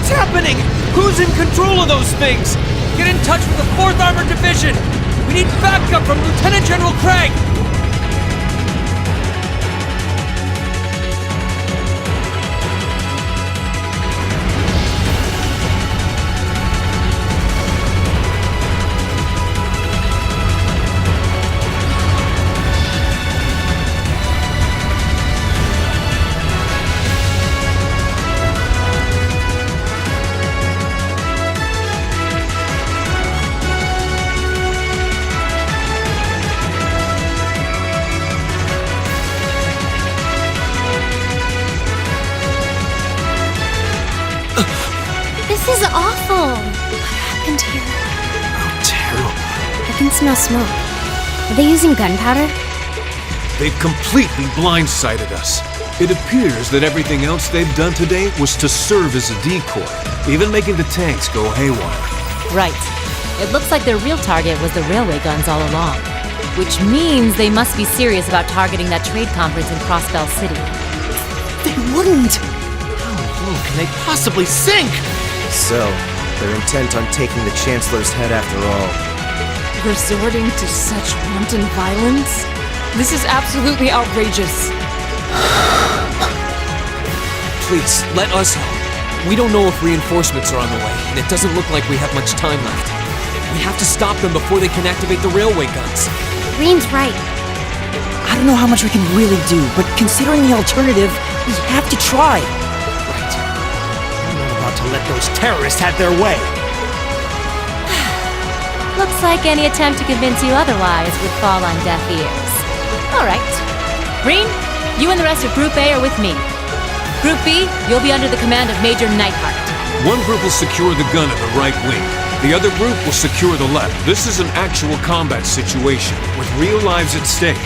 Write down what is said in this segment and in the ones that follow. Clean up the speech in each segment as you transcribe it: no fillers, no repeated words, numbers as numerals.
What's happening? Who's in control of those things? Get in touch with the 4th Armored Division! We need backup from Lieutenant General Craig! This is awful. What happened here? Oh, terrible. I can smell smoke. Are they using gunpowder? They've completely blindsided us. It appears that everything else they've done today was to serve as a decoy, even making the tanks go haywire. Right. It looks like their real target was the railway guns all along. Which means they must be serious about targeting that trade conference in Crossbell City. They wouldn't! How low can they possibly sink? So, they're intent on taking the Chancellor's head after all. Resorting to such wanton violence? This is absolutely outrageous. Please, let us help. We don't know if reinforcements are on the way, and it doesn't look like we have much time left. We have to stop them before they can activate the railway guns. Green's right. I don't know how much we can really do, but considering the alternative, we have to try. Right. I'm not about to let those terrorists have their way. Looks like any attempt to convince you otherwise would fall on deaf ears. All right. Green, you and the rest of Group A are with me. Group B, you'll be under the command of Major Neidhart. One group will secure the gun at the right wing. The other group will secure the left. This is an actual combat situation, with real lives at stake.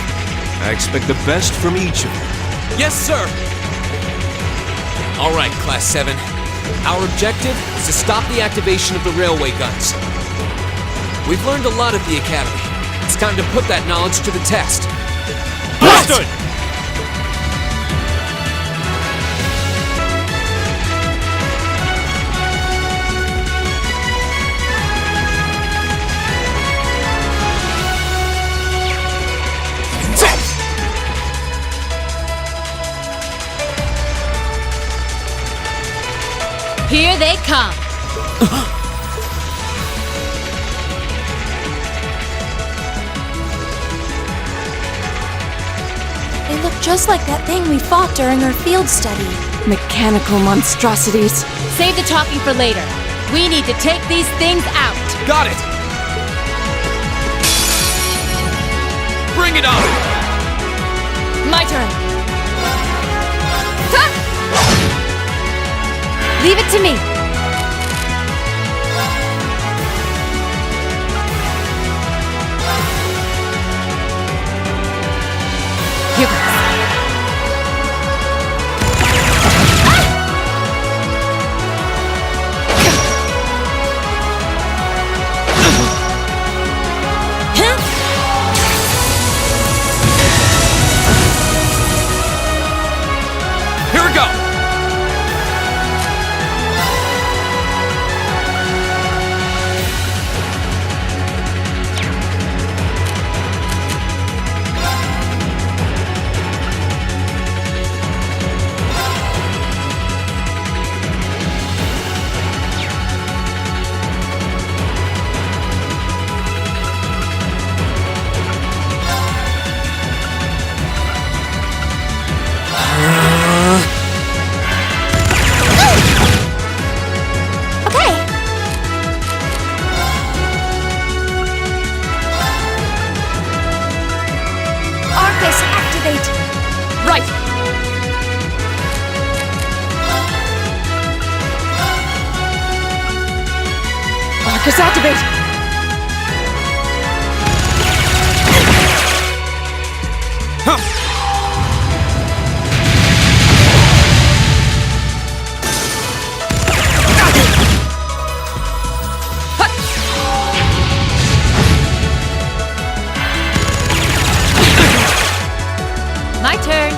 I expect the best from each of you. Yes, sir! All right, Class 7. Our objective is to stop the activation of the railway guns. We've learned a lot at the Academy. It's time to put that knowledge to the test. Understood! Here they come. They look just like that thing we fought during our field study. Mechanical monstrosities. Save the talking for later. We need to take these things out. Got it! Bring it on! My turn. Ha! Leave it to me. Here goes. Here we go! Right. Arcus activate! My turn.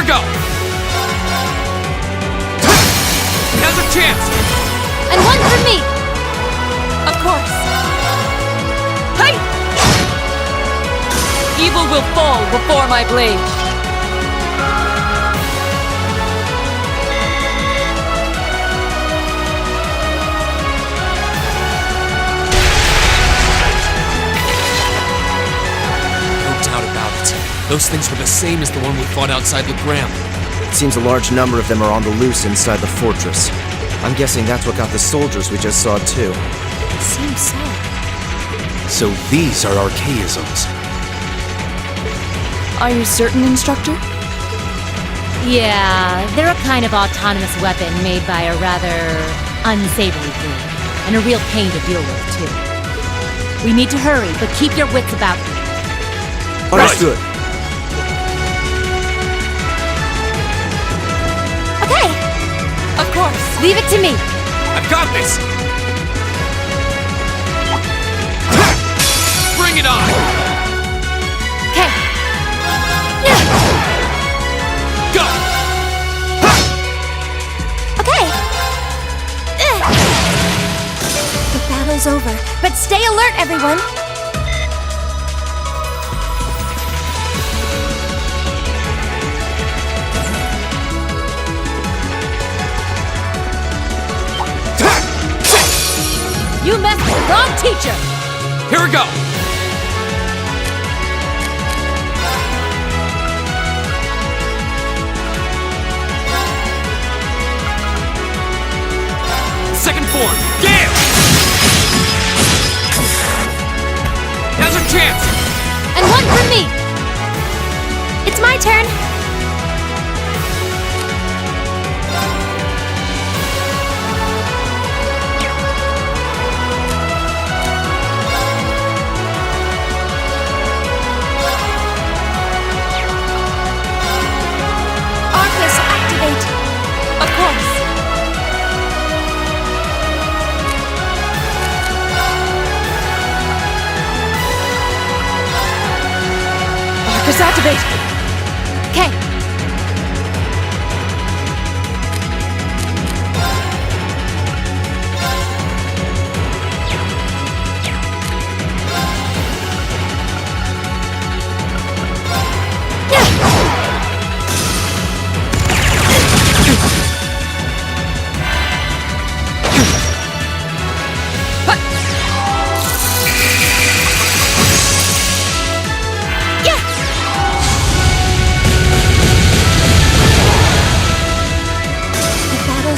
we go! Now's our chance! And one for me! Of course. Hey! Evil will fall before my blade. Those things were the same as the one we fought outside Legram. It seems a large number of them are on the loose inside the fortress. I'm guessing that's what got the soldiers we just saw too. Seems so. So these are archaisms. Are you certain, Instructor? Yeah, they're a kind of autonomous weapon made by a rather unsavory group. And a real pain to deal with, too. We need to hurry, but keep your wits about you. Understood. Okay, Of course. Leave it to me. I've got this! Bring it on! Okay. Go! okay. The battle's over, but stay alert, everyone. You messed with the wrong teacher! Here we go! Second form, Gale! Now's our chance! And one for me. It's my turn. Arcus, activate. Of course. Arcus, activate. Okay.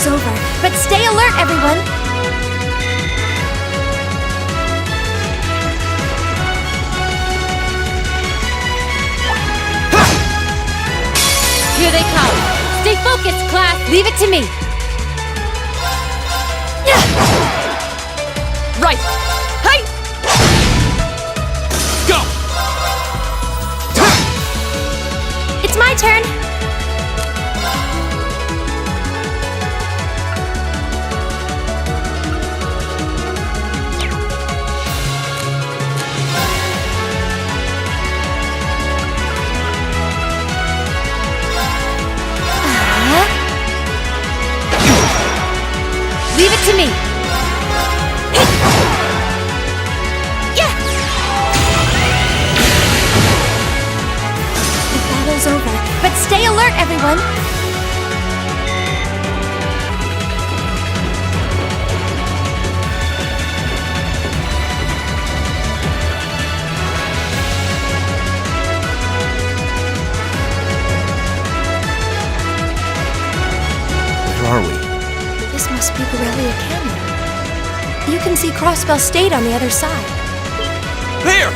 Over. But stay alert, everyone! Here they come. Stay focused, class. Leave it to me. Right. Hey! Go! It's my turn! Leave it to me. The battle's over. But stay alert, everyone! Where are we? This must be Borrelia Canyon. You can see Crossbell State on the other side. There!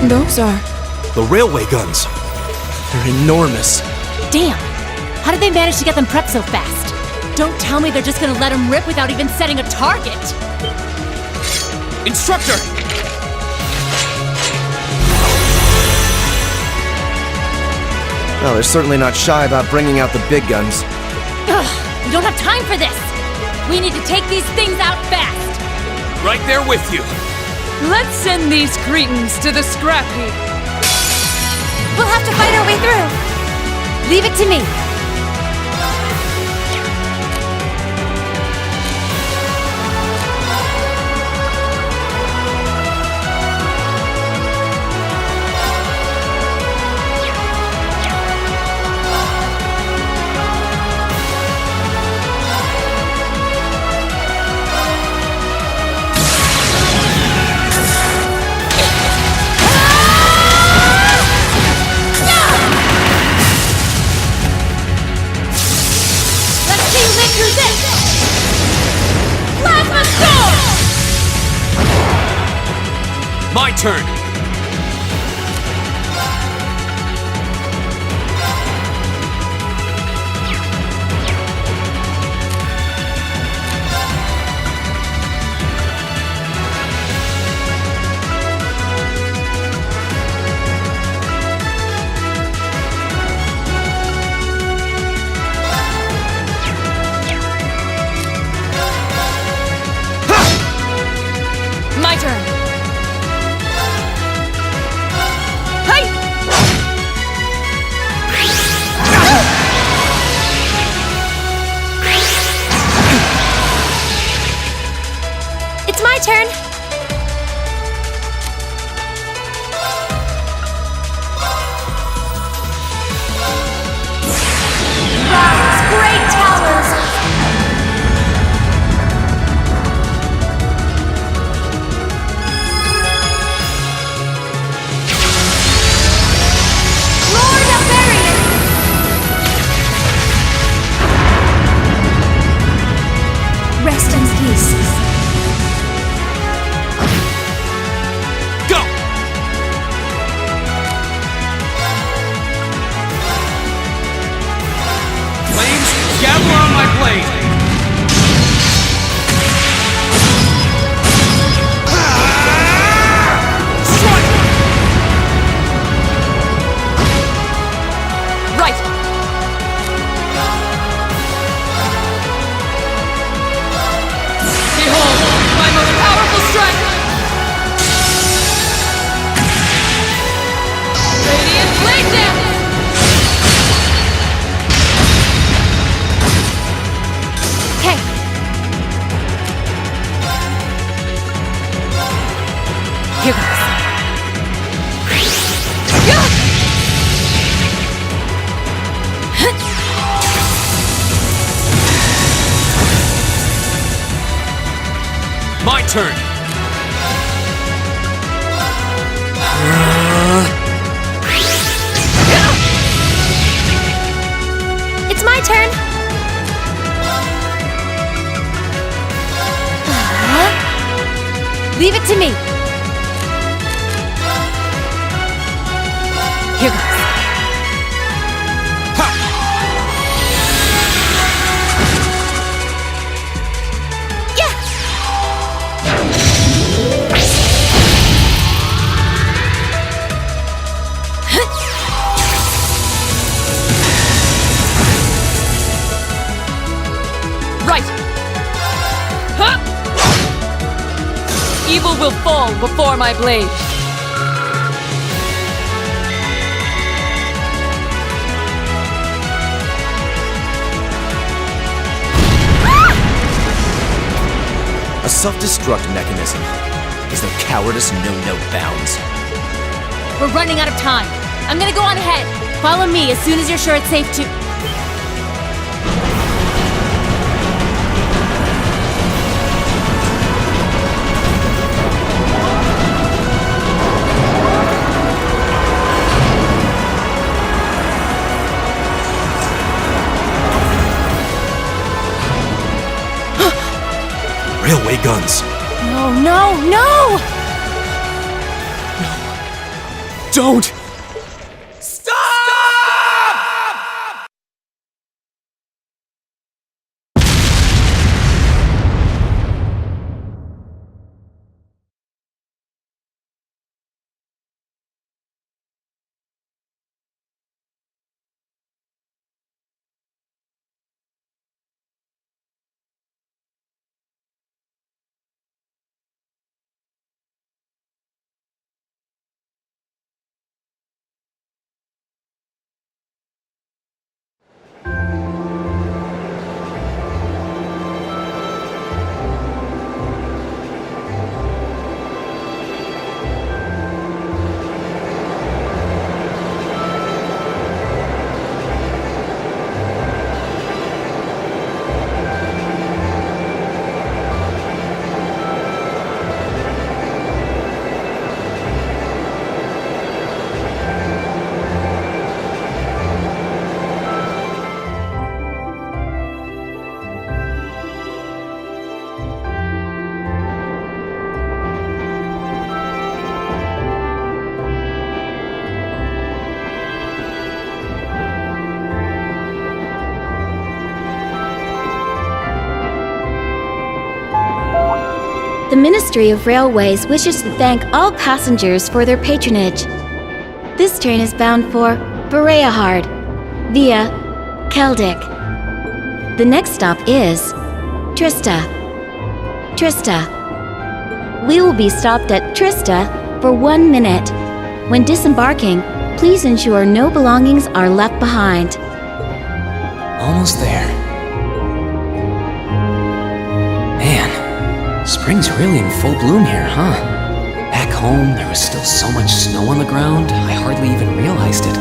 Those are... The railway guns. They're enormous. Damn. How did they manage to get them prepped so fast? Don't tell me they're just gonna let them rip without even setting a target. Instructor! Well, they're certainly not shy about bringing out the big guns. Ugh, we don't have time for this! We need to take these things out fast! Right there with you. Let's send these cretins to the scrap heap. We'll have to fight our way through. Leave it to me. Let's see who lives through this! Plasma Storm! My turn. My turn. Hey! It's my turn. Rise, great towers! Lord of Varian! Rest in peace. Go! Flames, gather on my blade! Strike! Right! Behold, my most powerful strike! Radiant Blade Dance! Okay. Here goes. My turn. It's my turn. Leave it to me. Here goes. Right! Huh! Evil will fall before my blade. A self-destruct mechanism. Is their cowardice know no bounds? We're running out of time. I'm gonna go on ahead. Follow me as soon as you're sure it's safe to. Railway guns. No, no, no! Don't! Ministry of Railways wishes to thank all passengers for their patronage. This train is bound for Bereahard via Keldic. The next stop is Trista. We will be stopped at Trista for 1 minute. When disembarking, please ensure no belongings are left behind. Almost there. Man, spring's really in full bloom here, huh? Back home, there was still so much snow on the ground, I hardly even realized it.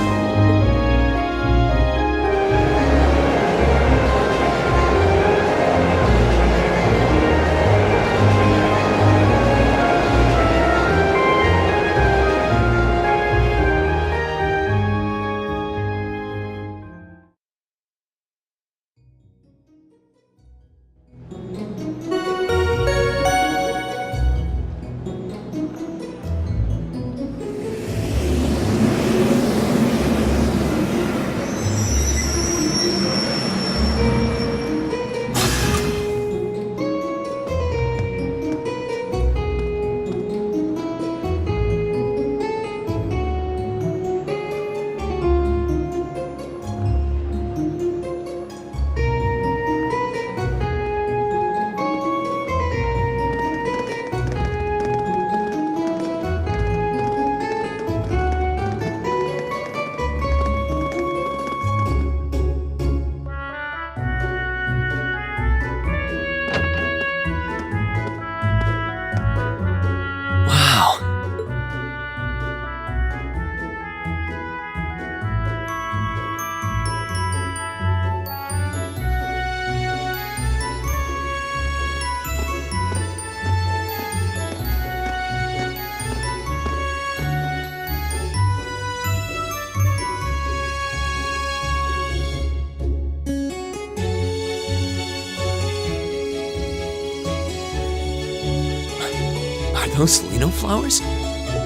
Are those Lino flowers?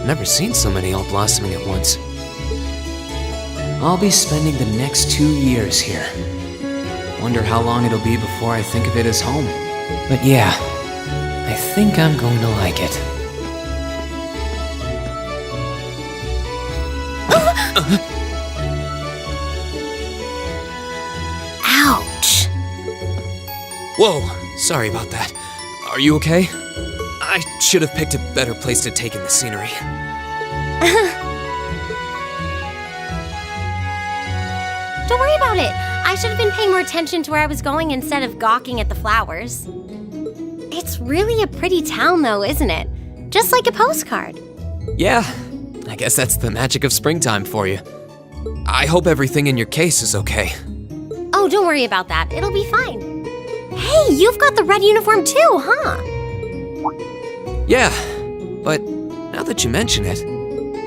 Never seen so many all blossoming at once. I'll be spending the next 2 years here. Wonder how long it'll be before I think of it as home. But yeah, I think I'm going to like it. Ouch! Whoa, sorry about that. Are you okay? I should have picked a better place to take in the scenery. Don't worry about it. I should have been paying more attention to where I was going instead of gawking at the flowers. It's really a pretty town, though, isn't it? Just like a postcard. Yeah, I guess that's the magic of springtime for you. I hope everything in your case is okay. Oh, don't worry about that. It'll be fine. Hey, you've got the red uniform too, huh? Yeah, but now that you mention it,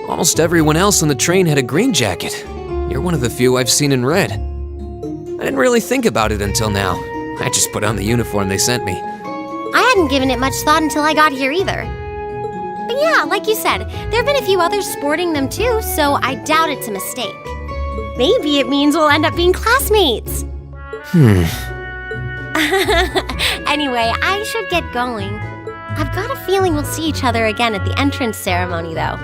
almost everyone else on the train had a green jacket. You're one of the few I've seen in red. I didn't really think about it until now. I just put on the uniform they sent me. I hadn't given it much thought until I got here either. But yeah, like you said, there have been a few others sporting them too, so I doubt it's a mistake. Maybe it means we'll end up being classmates. Anyway, I should get going. I've got a feeling we'll see each other again at the entrance ceremony, though.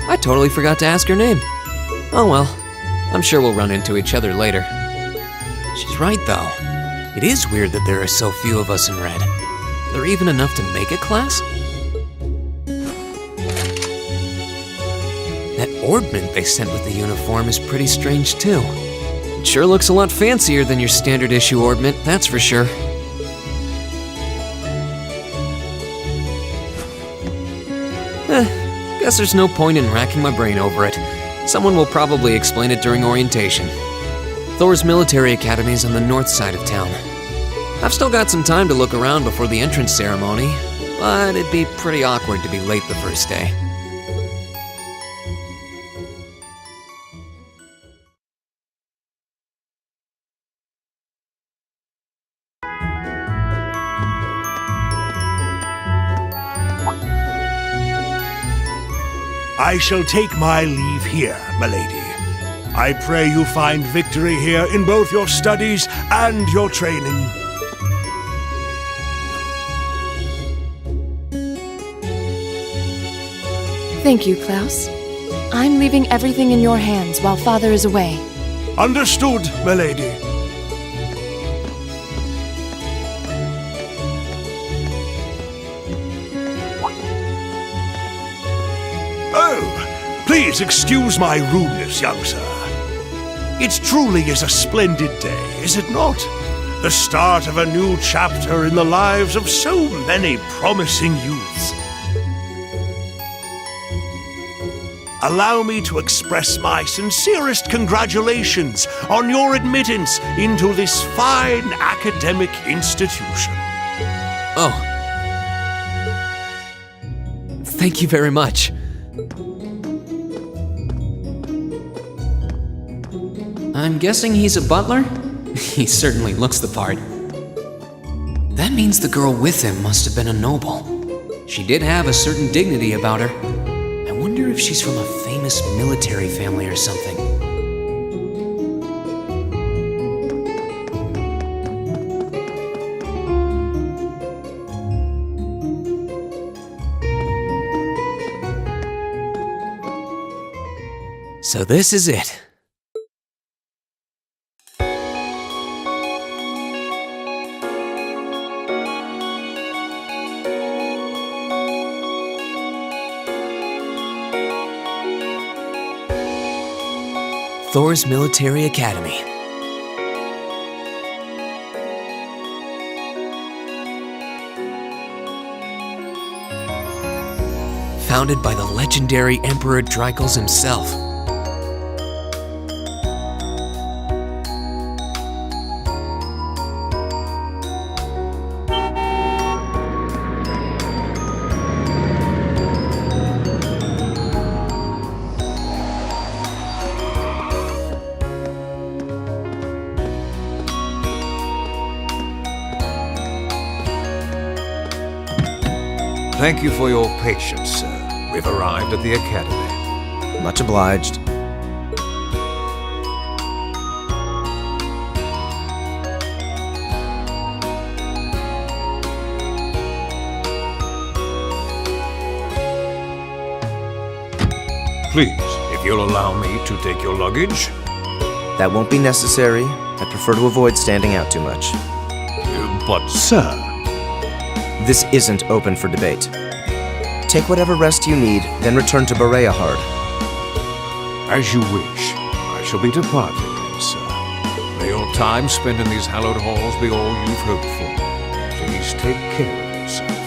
I totally forgot to ask her name. Oh well, I'm sure we'll run into each other later. She's right, though. It is weird that there are so few of us in red. Are there even enough to make a class? That orbment they sent with the uniform is pretty strange, too. It sure looks a lot fancier than your standard issue orbment, that's for sure. Guess there's no point in racking my brain over it. Someone will probably explain it during orientation. Thor's military academy's on the north side of town. I've still got some time to look around before the entrance ceremony, but it'd be pretty awkward to be late the first day. I shall take my leave here, milady. I pray you find victory here in both your studies and your training. Thank you, Klaus. I'm leaving everything in your hands while Father is away. Understood, milady. Oh, please excuse my rudeness, young sir. It truly is a splendid day, is it not? The start of a new chapter in the lives of so many promising youths. Allow me to express my sincerest congratulations on your admittance into this fine academic institution. Oh. Thank you very much. I'm guessing he's a butler? He certainly looks the part. That means the girl with him must have been a noble. She did have a certain dignity about her. I wonder if she's from a famous military family or something. So this is it. Thor's Military Academy. Founded by the legendary Emperor Dreikels himself. Thank you for your patience, sir. We've arrived at the Academy. Much obliged. Please, if you'll allow me to take your luggage. That won't be necessary. I prefer to avoid standing out too much. But, sir... This isn't open for debate. Take whatever rest you need, then return to Bereahard. As you wish. I shall be departing then, sir. May your time spent in these hallowed halls be all you've hoped for. Please take care of yourself.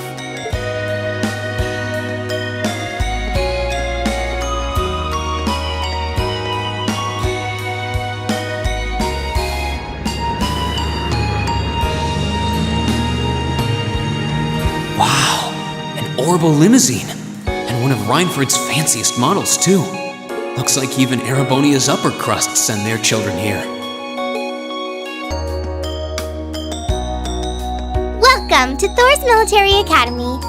Wow, an orbital limousine. And one of Reinford's fanciest models, too. Looks like even Erebonia's upper crust send their children here. Welcome to Thor's Military Academy.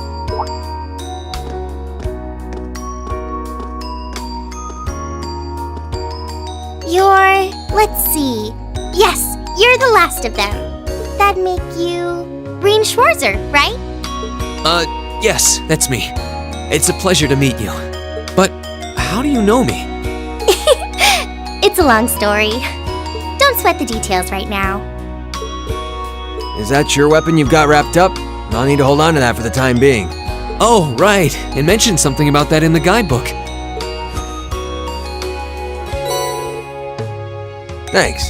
Let's see. Yes, you're the last of them. That'd make you... Breen Schwarzer, right? Yes, that's me. It's a pleasure to meet you. But how do you know me? It's a long story. Don't sweat the details right now. Is that your weapon you've got wrapped up? I'll need to hold on to that for the time being. Oh, right. It mentioned something about that in the guidebook. Thanks.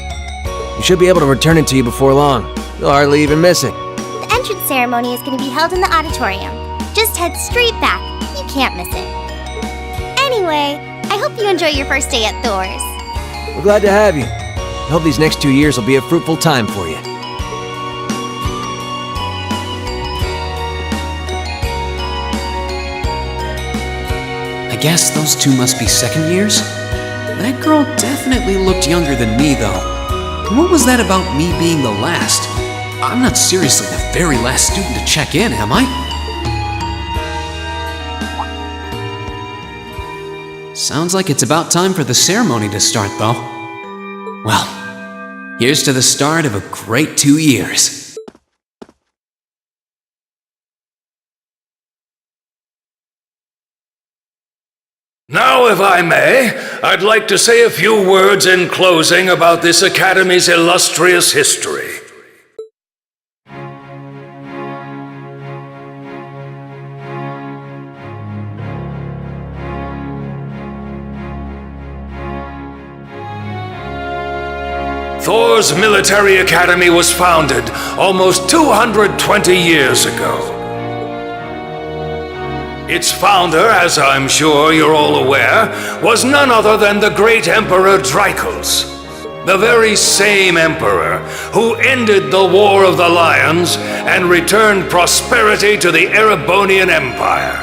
You should be able to return it to you before long. You'll hardly even miss it. The entrance ceremony is going to be held in the auditorium. Just head straight back. You can't miss it. Anyway, I hope you enjoy your first day at Thor's. We're glad to have you. I hope these next 2 years will be a fruitful time for you. I guess those two must be second years? That girl definitely looked younger than me, though. And what was that about me being the last? I'm not seriously the very last student to check in, am I? Sounds like it's about time for the ceremony to start, though. Well, here's to the start of a great 2 years. Now, if I may, I'd like to say a few words in closing about this Academy's illustrious history. Thor's Military Academy was founded almost 220 years ago. Its founder, as I'm sure you're all aware, was none other than the great Emperor Drycles, the very same emperor who ended the War of the Lions and returned prosperity to the Erebonian Empire.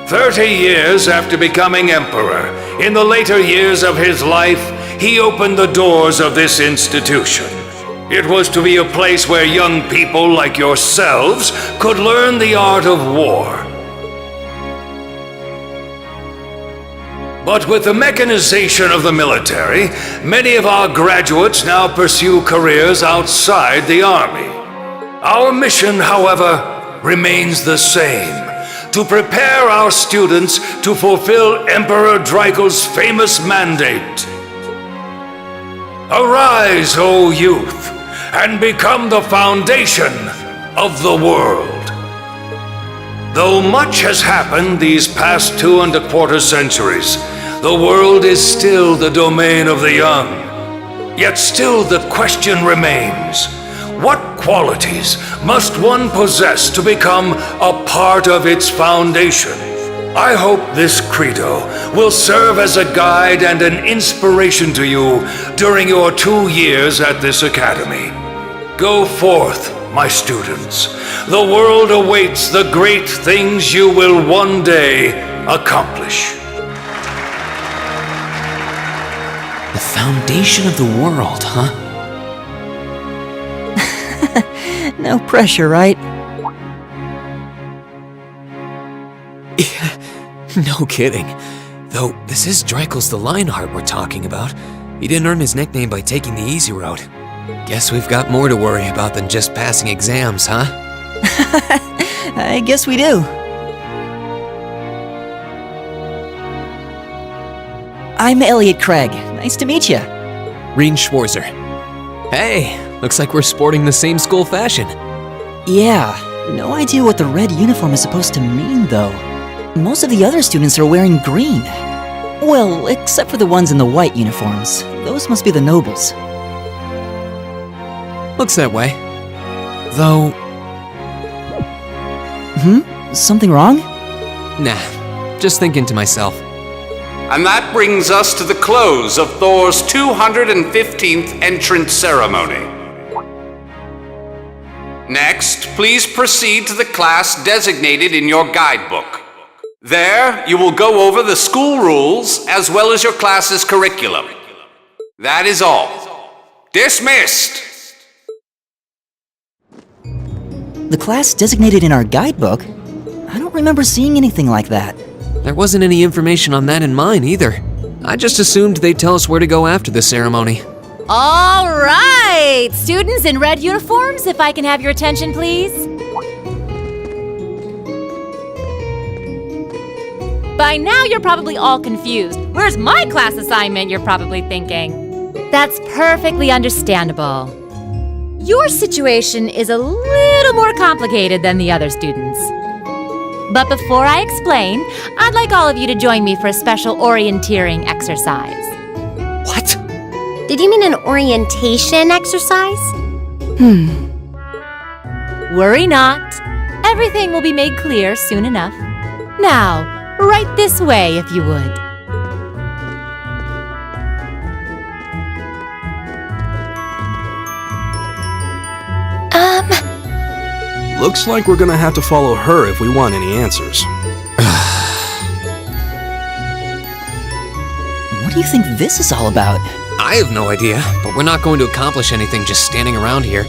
30 years after becoming emperor, in the later years of his life, he opened the doors of this institution. It was to be a place where young people like yourselves could learn the art of war. But with the mechanization of the military, many of our graduates now pursue careers outside the Army. Our mission, however, remains the same: to prepare our students to fulfill Emperor Drycles' famous mandate. Arise, O youth, and become the foundation of the world. Though much has happened these past 2¼ centuries, the world is still the domain of the young. Yet still the question remains: what qualities must one possess to become a part of its foundation? I hope this credo will serve as a guide and an inspiration to you during your 2 years at this academy. Go forth, my students. The world awaits the great things you will one day accomplish. The foundation of the world, huh? No pressure, right? No kidding. Though, this is Drycles the Lionheart we're talking about. He didn't earn his nickname by taking the easy road. Guess we've got more to worry about than just passing exams, huh? I guess we do. I'm Elliot Craig. Nice to meet you. Reen Schwarzer. Hey, looks like we're sporting the same school fashion. Yeah, no idea what the red uniform is supposed to mean, though. Most of the other students are wearing green. Well, except for the ones in the white uniforms. Those must be the nobles. Looks that way. Though... Something wrong? Nah, just thinking to myself. And that brings us to the close of Thor's 215th entrance ceremony. Next, please proceed to the class designated in your guidebook. There, you will go over the school rules as well as your class's curriculum. That is all. Dismissed! The class designated in our guidebook? I don't remember seeing anything like that. There wasn't any information on that in mine either. I just assumed they'd tell us where to go after the ceremony. All right! Students in red uniforms, if I can have your attention, please. By now, you're probably all confused. Where's my class assignment, you're probably thinking. That's perfectly understandable. Your situation is a little more complicated than the other students. But before I explain, I'd like all of you to join me for a special orienteering exercise. What? Did you mean an orientation exercise? Worry not. Everything will be made clear soon enough. Now, right this way, if you would. Looks like we're gonna have to follow her if we want any answers. What do you think this is all about? I have no idea, but we're not going to accomplish anything just standing around here.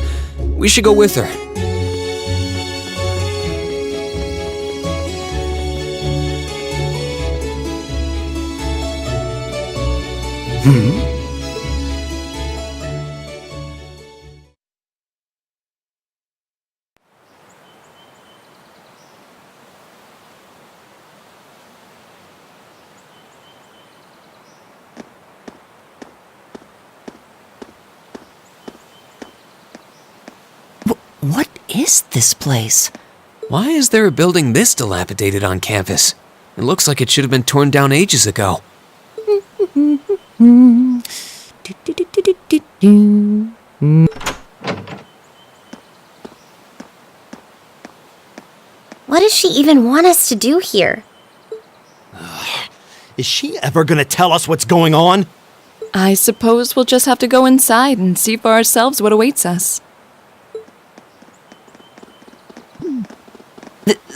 We should go with her. What is this place? Why is there a building this dilapidated on campus? It looks like it should have been torn down ages ago. What does she even want us to do here? Is she ever gonna tell us what's going on? I suppose we'll just have to go inside and see for ourselves what awaits us.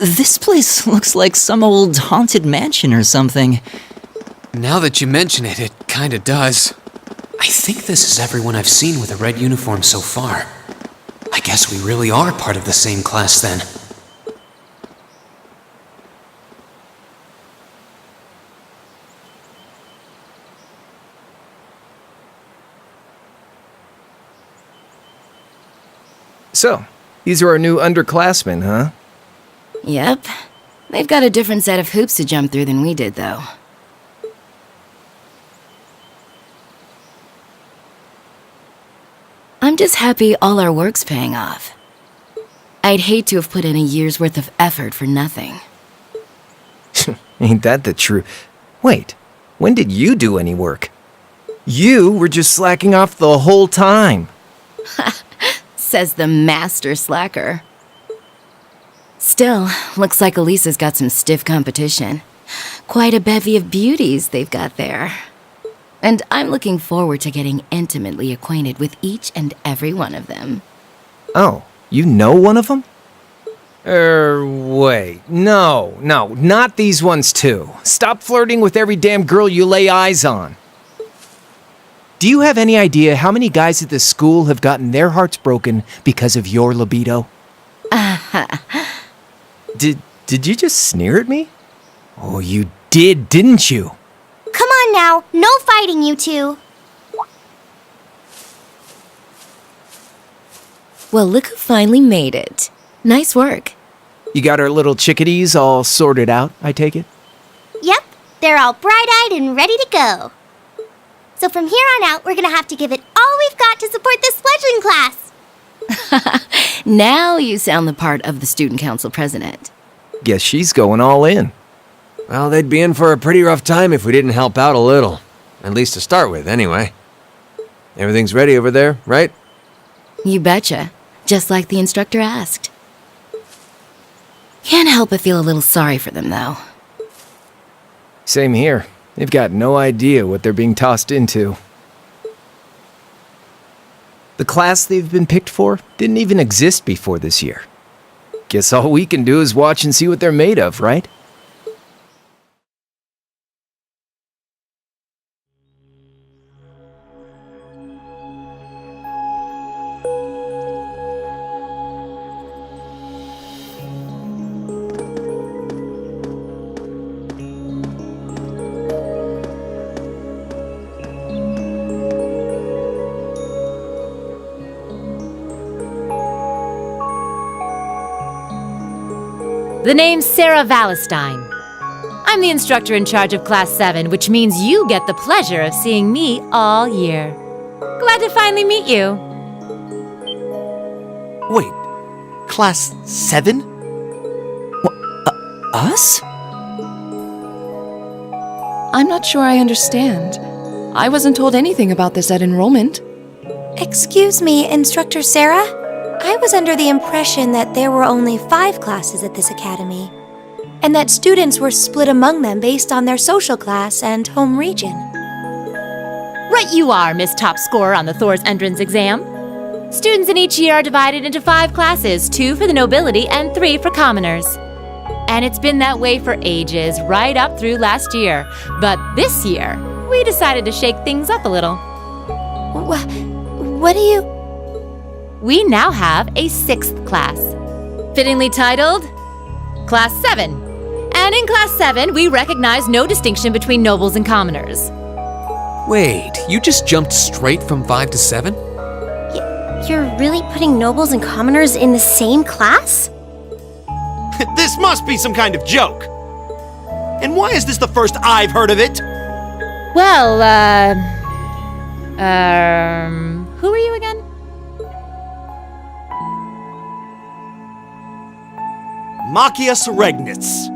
This place looks like some old haunted mansion or something. Now that you mention it, it kinda does. I think this is everyone I've seen with a red uniform so far. I guess we really are part of the same class then. So, these are our new underclassmen, huh? Yep. They've got a different set of hoops to jump through than we did, though. I'm just happy all our work's paying off. I'd hate to have put in a year's worth of effort for nothing. Ain't that the truth? Wait, when did you do any work? You were just slacking off the whole time. Says the master slacker. Still, looks like Elisa's got some stiff competition. Quite a bevy of beauties they've got there. And I'm looking forward to getting intimately acquainted with each and every one of them. Oh, you know one of them? Wait. No, not these ones too. Stop flirting with every damn girl you lay eyes on. Do you have any idea how many guys at this school have gotten their hearts broken because of your libido? Did you just sneer at me? Oh, you did, didn't you? Come on now, no fighting, you two. Well, look who finally made it. Nice work. You got our little chickadees all sorted out, I take it? Yep, they're all bright-eyed and ready to go. So from here on out, we're gonna have to give it all we've got to support this fledgling class. Now you sound the part of the student council president. Guess she's going all in. Well, they'd be in for a pretty rough time if we didn't help out a little. At least to start with, anyway. Everything's ready over there, right? You betcha. Just like the instructor asked. Can't help but feel a little sorry for them, though. Same here. They've got no idea what they're being tossed into. The class they've been picked for didn't even exist before this year. Guess all we can do is watch and see what they're made of, right? The name's Sarah Valestine. I'm the instructor in charge of Class 7, which means you get the pleasure of seeing me all year. Glad to finally meet you. Wait, Class 7? Us? I'm not sure I understand. I wasn't told anything about this at enrollment. Excuse me, Instructor Sarah? I was under the impression that there were only 5 classes at this academy, and that students were split among them based on their social class and home region. Right you are, Miss Top Scorer on the Thor's entrance exam. Students in each year are divided into 5 classes, 2 for the nobility and 3 for commoners. And it's been that way for ages, right up through last year. But this year, we decided to shake things up a little. What do you... We now have a 6th class, fittingly titled Class 7. And in Class 7, we recognize no distinction between nobles and commoners. Wait, you just jumped straight from 5 to 7? You're really putting nobles and commoners in the same class? This must be some kind of joke. And why is this the first I've heard of it? Well, who are you again? Machias Regnitz.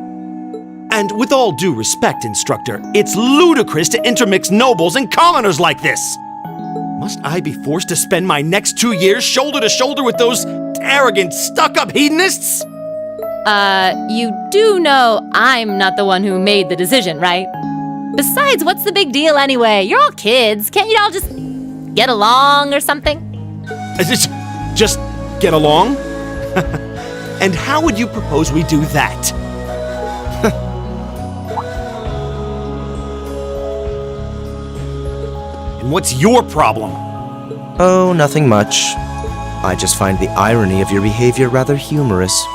And with all due respect, Instructor, it's ludicrous to intermix nobles and commoners like this. Must I be forced to spend my next 2 years shoulder to shoulder with those arrogant, stuck-up hedonists? You do know I'm not the one who made the decision, right? Besides, what's the big deal anyway? You're all kids. Can't you all just get along or something? Just get along? And how would you propose we do that? And what's your problem? Oh, nothing much. I just find the irony of your behavior rather humorous.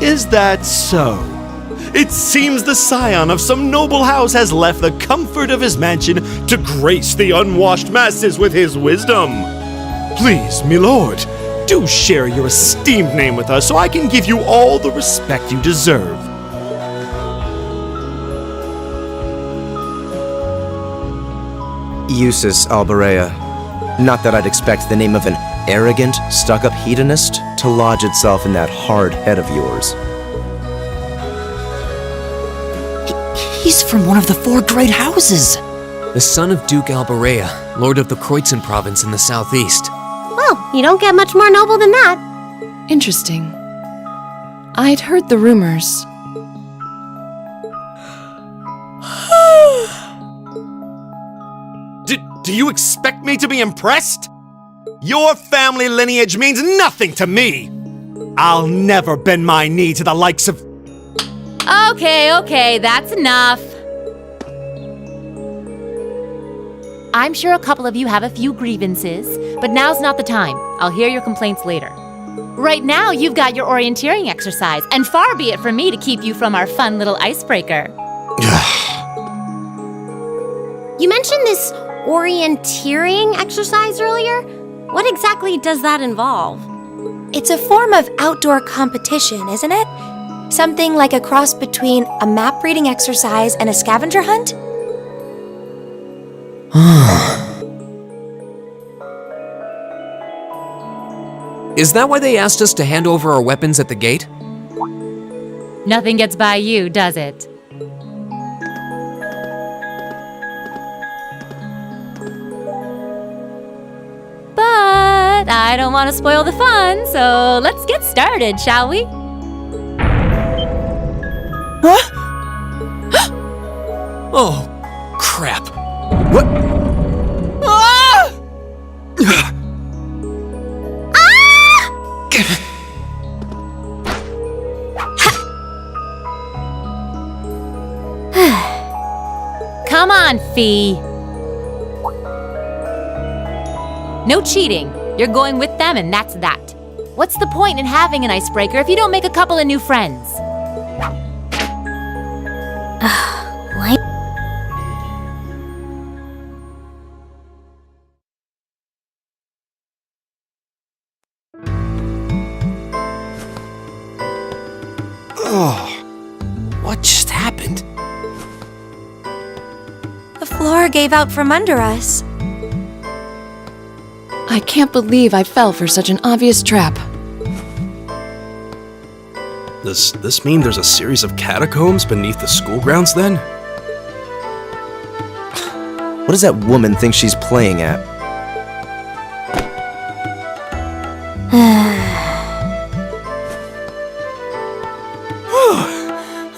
Is that so? It seems the scion of some noble house has left the comfort of his mansion to grace the unwashed masses with his wisdom. Please, milord, do share your esteemed name with us so I can give you all the respect you deserve. Eustace Alberea. Not that I'd expect the name of an arrogant, stuck-up hedonist to lodge itself in that hard head of yours. He's from one of the 4 great houses. The son of Duke Alberea, lord of the Kreutzen province in the southeast. Well, you don't get much more noble than that. Interesting. I'd heard the rumors. Do you expect me to be impressed? Your family lineage means nothing to me. I'll never bend my knee to the likes of... Okay, that's enough. I'm sure a couple of you have a few grievances, but now's not the time. I'll hear your complaints later. Right now, you've got your orienteering exercise, and far be it from me to keep you from our fun little icebreaker. You mentioned this orienteering exercise earlier. What exactly does that involve? It's a form of outdoor competition, isn't it? Something like a cross between a map-reading exercise and a scavenger hunt? Is that why they asked us to hand over our weapons at the gate? Nothing gets by you, does it? But I don't want to spoil the fun, so let's get started, shall we? Huh? Oh, crap. What? Ah! Come on, Fee. No cheating. You're going with them, and that's that. What's the point in having an icebreaker if you don't make a couple of new friends? What? Oh, what just happened? The floor gave out from under us. I can't believe I fell for such an obvious trap. Does this mean there's a series of catacombs beneath the school grounds then? What does that woman think she's playing at?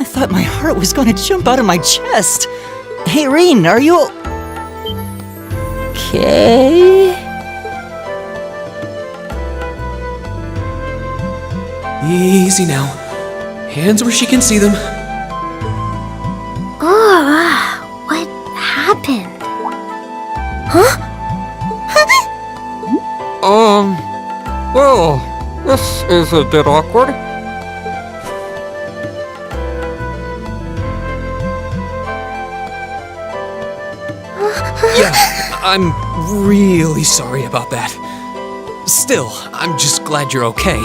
I thought my heart was going to jump out of my chest. Hey, Reen, are you... okay? Easy now. Hands where she can see them. Oh, what happened? Huh? Well, this is a bit awkward. Yeah, I'm really sorry about that. Still, I'm just glad you're okay.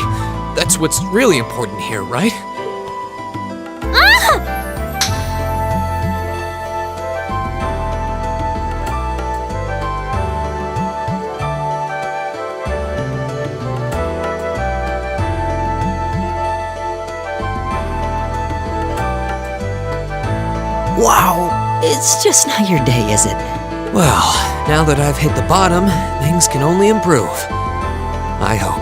That's what's really important here, right? Wow, it's just not your day, is it? Well, now that I've hit the bottom, things can only improve. I hope.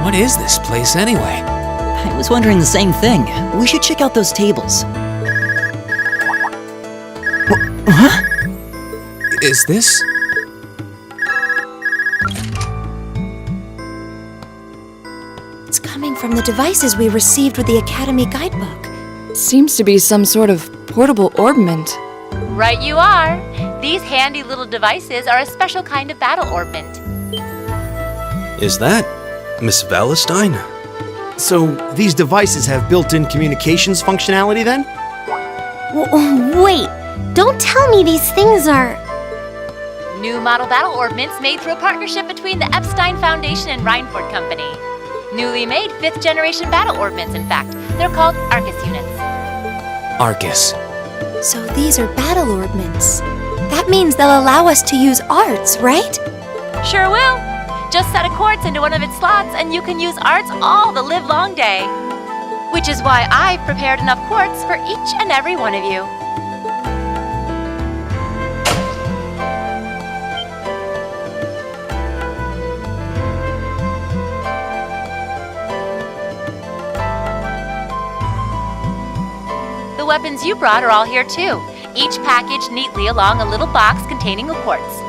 What is this place anyway? I was wondering the same thing. We should check out those tables. Huh? Is this? It's coming from the devices we received with the Academy guidebook. Seems to be some sort of portable orbment. Right you are. These handy little devices are a special kind of battle orbment. Is that Miss Valentine? So, these devices have built-in communications functionality then? Wait, don't tell me these things are... New model battle orbments made through a partnership between the Epstein Foundation and Reinford Company. Newly made 5th generation battle orbments, in fact. They're called Arcus units. Arcus. So these are battle orbments. That means they'll allow us to use arts, right? Sure will. Just set a quartz into one of its slots and you can use arts all the livelong day. Which is why I've prepared enough quartz for each and every one of you. The weapons you brought are all here too, each packaged neatly along a little box containing a quartz.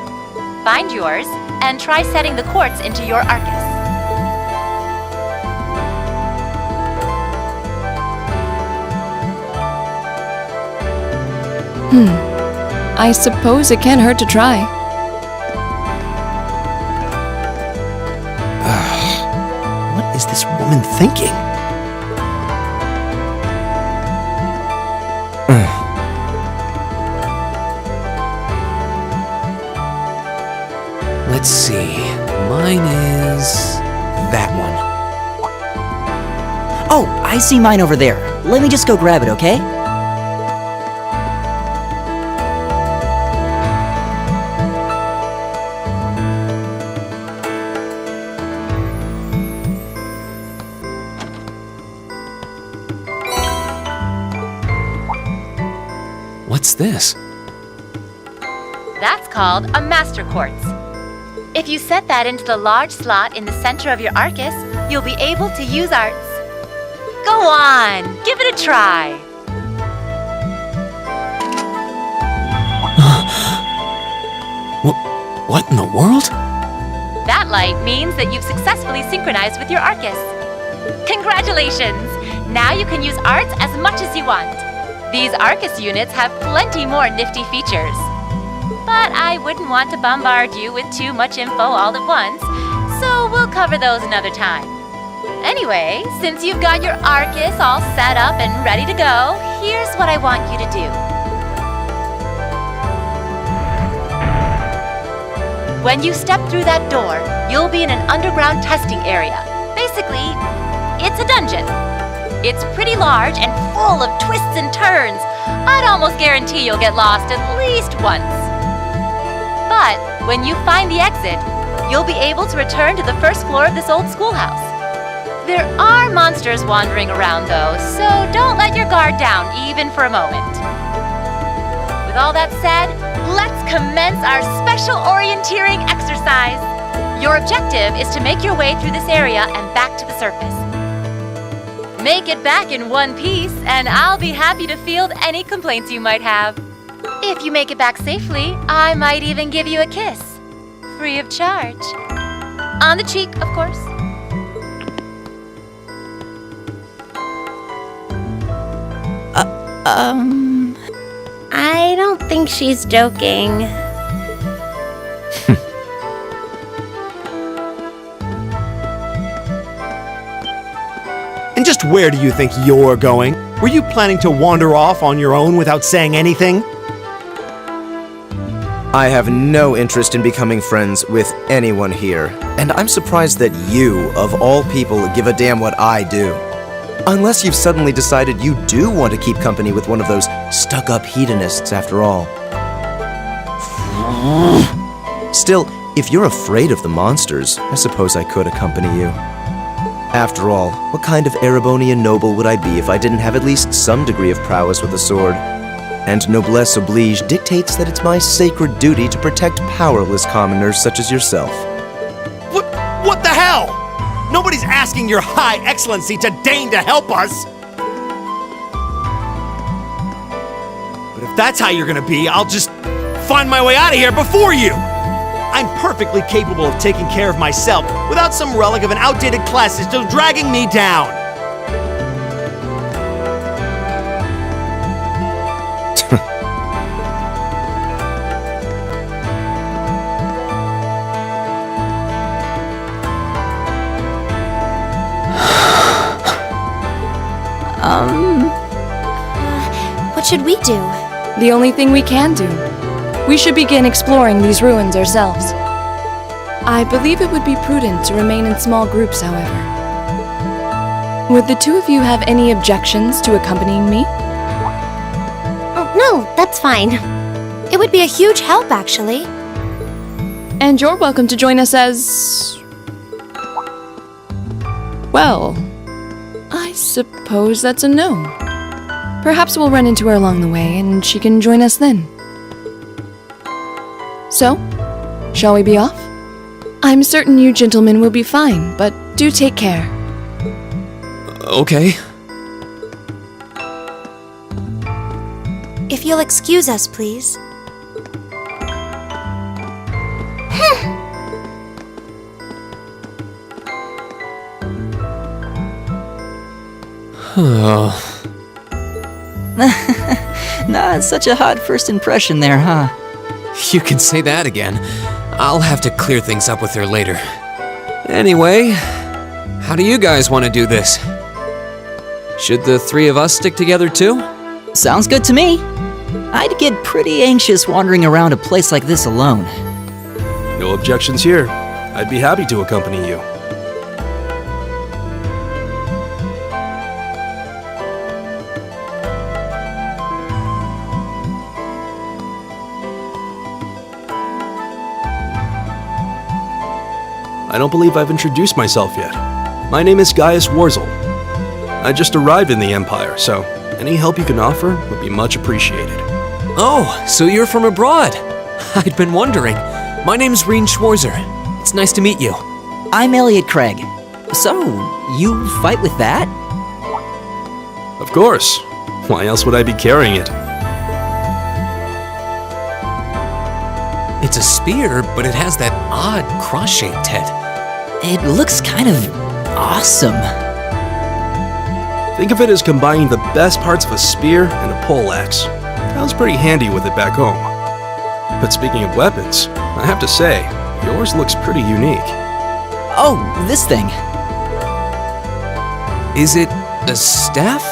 Find yours, and try setting the quartz into your Arcus. I suppose it can't hurt to try. What is this woman thinking? Let's see. Mine is that one. Oh, I see mine over there. Let me just go grab it, okay? What's this? That's called a master quartz. If you set that into the large slot in the center of your Arcus, you'll be able to use arts. Go on, give it a try. What in the world? That light means that you've successfully synchronized with your Arcus. Congratulations! Now you can use arts as much as you want. These Arcus units have plenty more nifty features. But I wouldn't want to bombard you with too much info all at once, so we'll cover those another time. Anyway, since you've got your Arcus all set up and ready to go, here's what I want you to do. When you step through that door, you'll be in an underground testing area. Basically, it's a dungeon. It's pretty large and full of twists and turns. I'd almost guarantee you'll get lost at least once. But when you find the exit, you'll be able to return to the first floor of this old schoolhouse. There are monsters wandering around though, so don't let your guard down even for a moment. With all that said, let's commence our special orienteering exercise. Your objective is to make your way through this area and back to the surface. Make it back in one piece, and I'll be happy to field any complaints you might have. If you make it back safely, I might even give you a kiss. Free of charge. On the cheek, of course. I don't think she's joking. And just where do you think you're going? Were you planning to wander off on your own without saying anything? I have no interest in becoming friends with anyone here, and I'm surprised that you, of all people, give a damn what I do. Unless you've suddenly decided you do want to keep company with one of those stuck-up hedonists after all. Still, if you're afraid of the monsters, I suppose I could accompany you. After all, what kind of Erebonian noble would I be if I didn't have at least some degree of prowess with a sword? And noblesse oblige dictates that it's my sacred duty to protect powerless commoners such as yourself. What the hell? Nobody's asking your High Excellency to deign to help us! But if that's how you're gonna be, I'll just find my way out of here before you! I'm perfectly capable of taking care of myself without some relic of an outdated class still dragging me down! What should we do? The only thing we can do. We should begin exploring these ruins ourselves. I believe it would be prudent to remain in small groups, however. Would the two of you have any objections to accompanying me? Oh, no, that's fine. It would be a huge help, actually. And you're welcome to join us as... well, I suppose that's a no. Perhaps we'll run into her along the way, and she can join us then. So, shall we be off? I'm certain you gentlemen will be fine, but do take care. Okay. If you'll excuse us, please. Not such a hot first impression there, huh? You can say that again. I'll have to clear things up with her later. Anyway, how do you guys want to do this? Should the three of us stick together too? Sounds good to me. I'd get pretty anxious wandering around a place like this alone. No objections here. I'd be happy to accompany you. I don't believe I've introduced myself yet. My name is Gaius Warzel. I just arrived in the Empire, so any help you can offer would be much appreciated. Oh, so you're from abroad. I'd been wondering. My name's Reen Schwarzer. It's nice to meet you. I'm Elliot Craig. So, you fight with that? Of course. Why else would I be carrying it? It's a spear, but it has that odd cross-shaped head. It looks kind of awesome. Think of it as combining the best parts of a spear and a poleaxe. I was pretty handy with it back home. But speaking of weapons, I have to say, yours looks pretty unique. Oh, this thing. Is it a staff?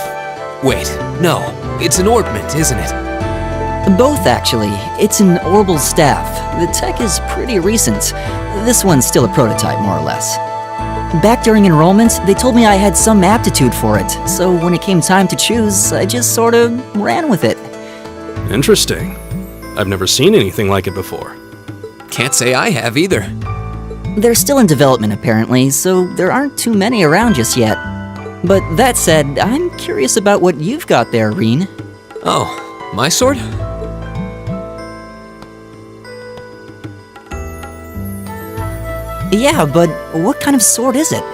Wait, no, it's an ornament, isn't it? Both, actually. It's an orbital staff. The tech is pretty recent. This one's still a prototype, more or less. Back during enrollment, they told me I had some aptitude for it, so when it came time to choose, I just sort of ran with it. Interesting. I've never seen anything like it before. Can't say I have either. They're still in development, apparently, so there aren't too many around just yet. But that said, I'm curious about what you've got there, Reen. Oh, my sword? Yeah, but what kind of sword is it?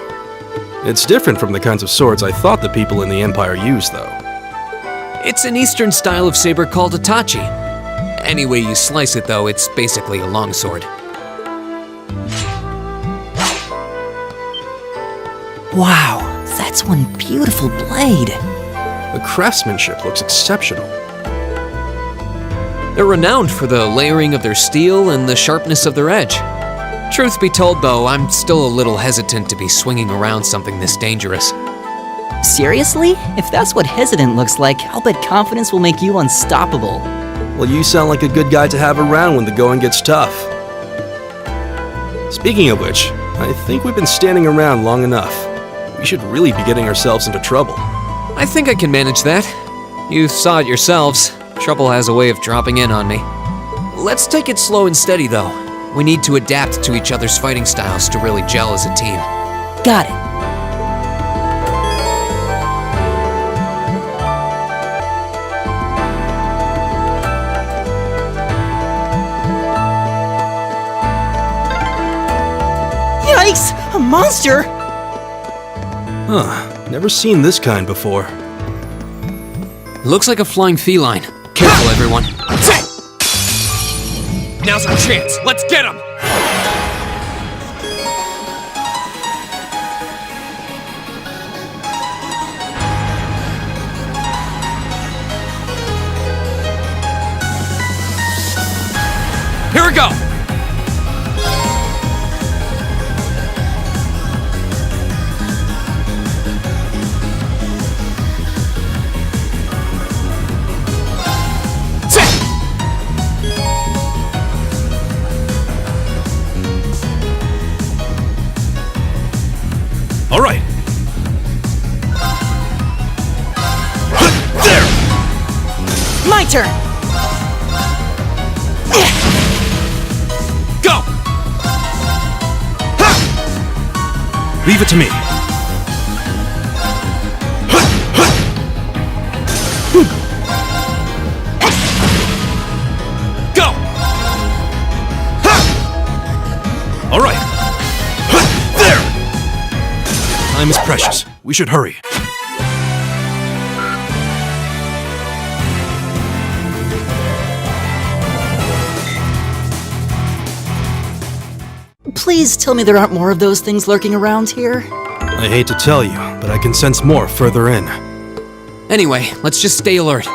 It's different from the kinds of swords I thought the people in the Empire used, though. It's an Eastern style of saber called a tachi. Any way you slice it, though, it's basically a longsword. Wow, that's one beautiful blade. The craftsmanship looks exceptional. They're renowned for the layering of their steel and the sharpness of their edge. Truth be told, though, I'm still a little hesitant to be swinging around something this dangerous. Seriously? If that's what hesitant looks like, I'll bet confidence will make you unstoppable. Well, you sound like a good guy to have around when the going gets tough. Speaking of which, I think we've been standing around long enough. We should really be getting ourselves into trouble. I think I can manage that. You saw it yourselves. Trouble has a way of dropping in on me. Let's take it slow and steady, though. We need to adapt to each other's fighting styles to really gel as a team. Got it. Yikes! A monster! Huh. Never seen this kind before. Looks like a flying feline. Careful, everyone. Now's our chance. Let's get him! Here we go! All right. There! My turn! Go! Leave it to me. Go! All right. There! Time is precious. We should hurry. Please tell me there aren't more of those things lurking around here. I hate to tell you, but I can sense more further in. Anyway, let's just stay alert.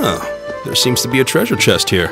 Oh, there seems to be a treasure chest here.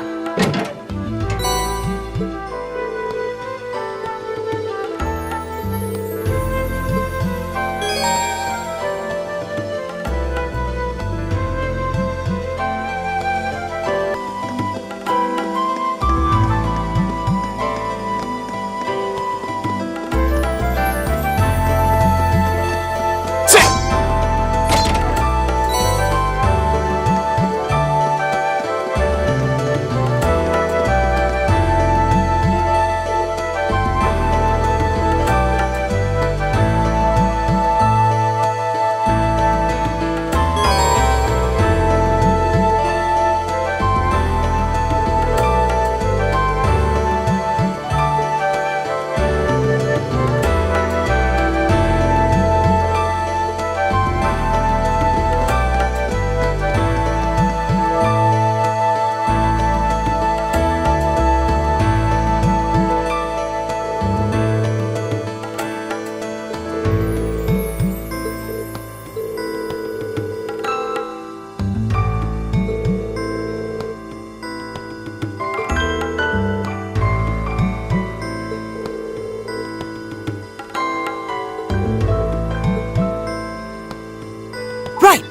Right!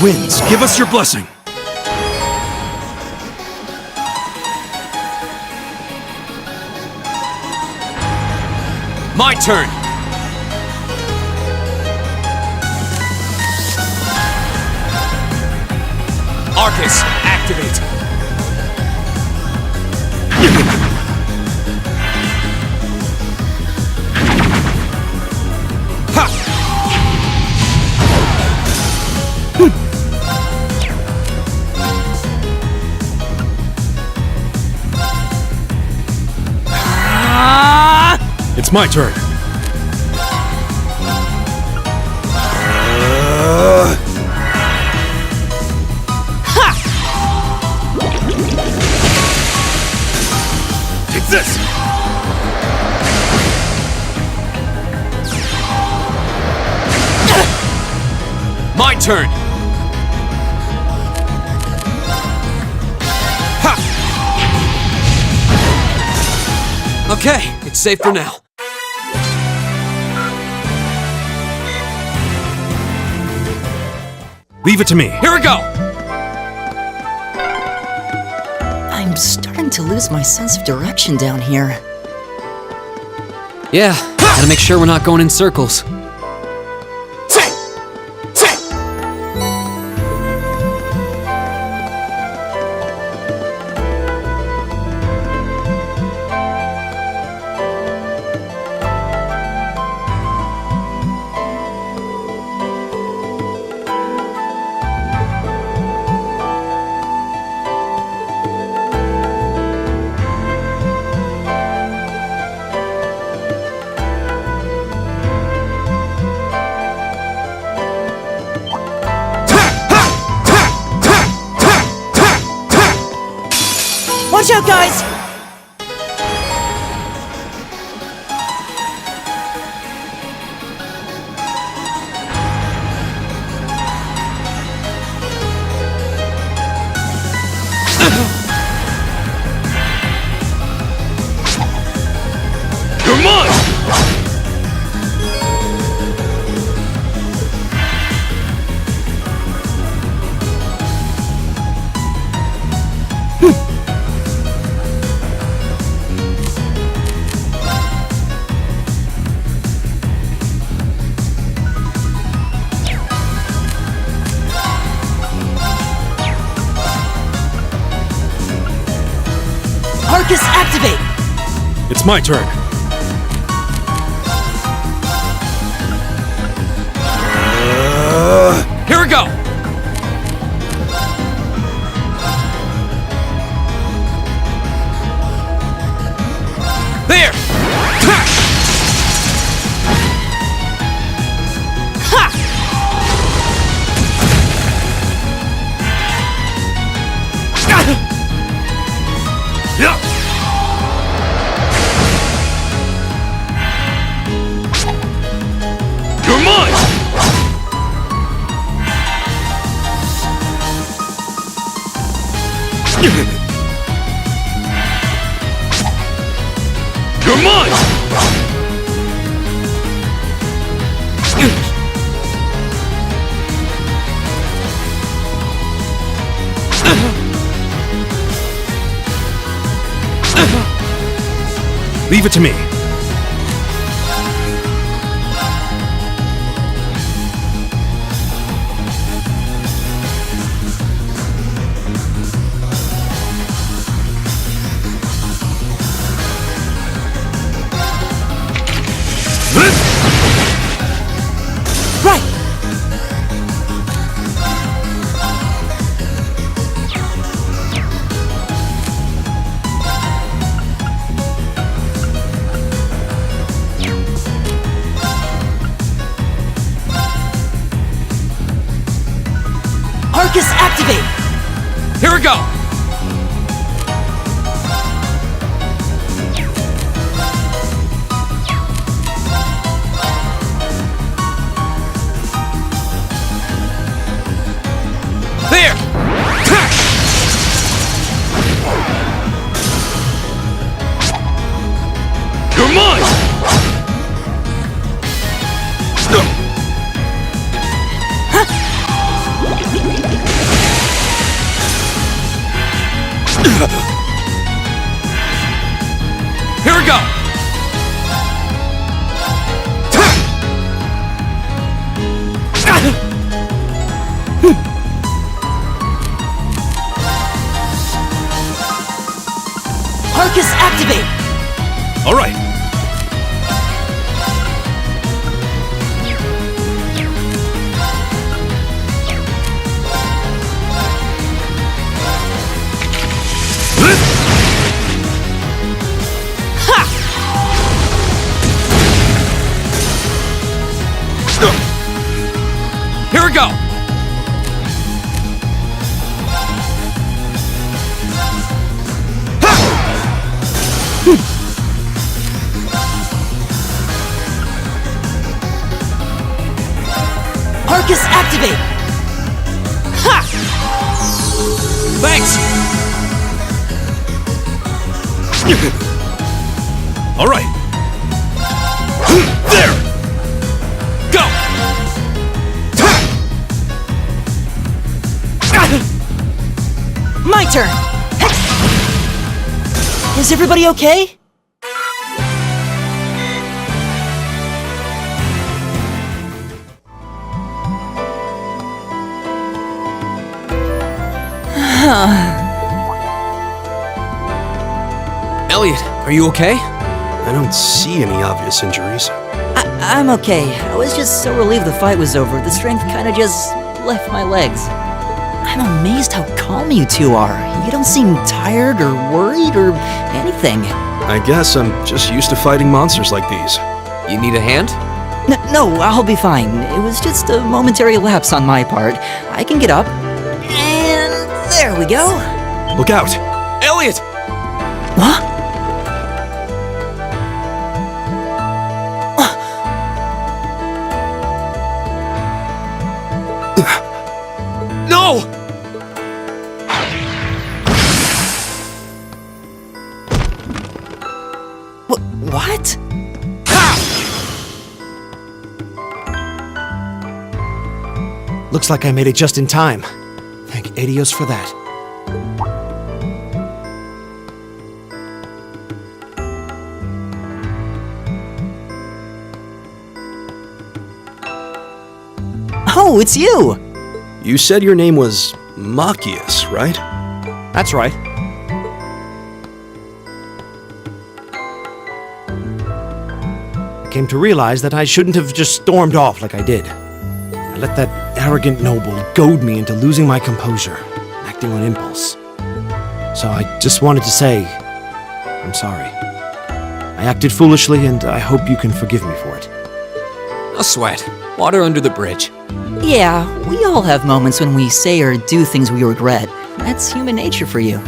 Winds, give us your blessing. My turn! Arcus, activate! It's my turn. Take this! My turn! Ha! Okay, it's safe for now. Leave it to me. Here we go! starting to lose my sense of direction down here. Yeah, gotta make sure we're not going in circles. Watch out, guys! You're mine! Arcus, activate! It's my turn. Here we go! There! You're mine! You're mine! Leave it to me. Right! Arcus, activate! Here we go! There! You're mine! Here we go! Arcus, activate! All right. Here we go! Arcus, activate! Ha! Thanks! All right. There! Go! My turn! Is everybody okay? Elliot, are you okay? I don't see any obvious injuries. I'm okay. I was just so relieved the fight was over, the strength kinda just left my legs. I'm amazed how calm you two are. You don't seem tired or worried or anything. I guess I'm just used to fighting monsters like these. You need a hand? No, I'll be fine. It was just a momentary lapse on my part. I can get up. And there we go. Look out! Elliot! What? No! What? Looks like I made it just in time. Thank Adios for that. Oh, it's you! You said your name was Machias, right? That's right. I came to realize that I shouldn't have just stormed off like I did. I let that arrogant noble goad me into losing my composure, acting on impulse. So I just wanted to say, I'm sorry. I acted foolishly, and I hope you can forgive me for it. No sweat. Water under the bridge. Yeah, we all have moments when we say or do things we regret. That's human nature for you.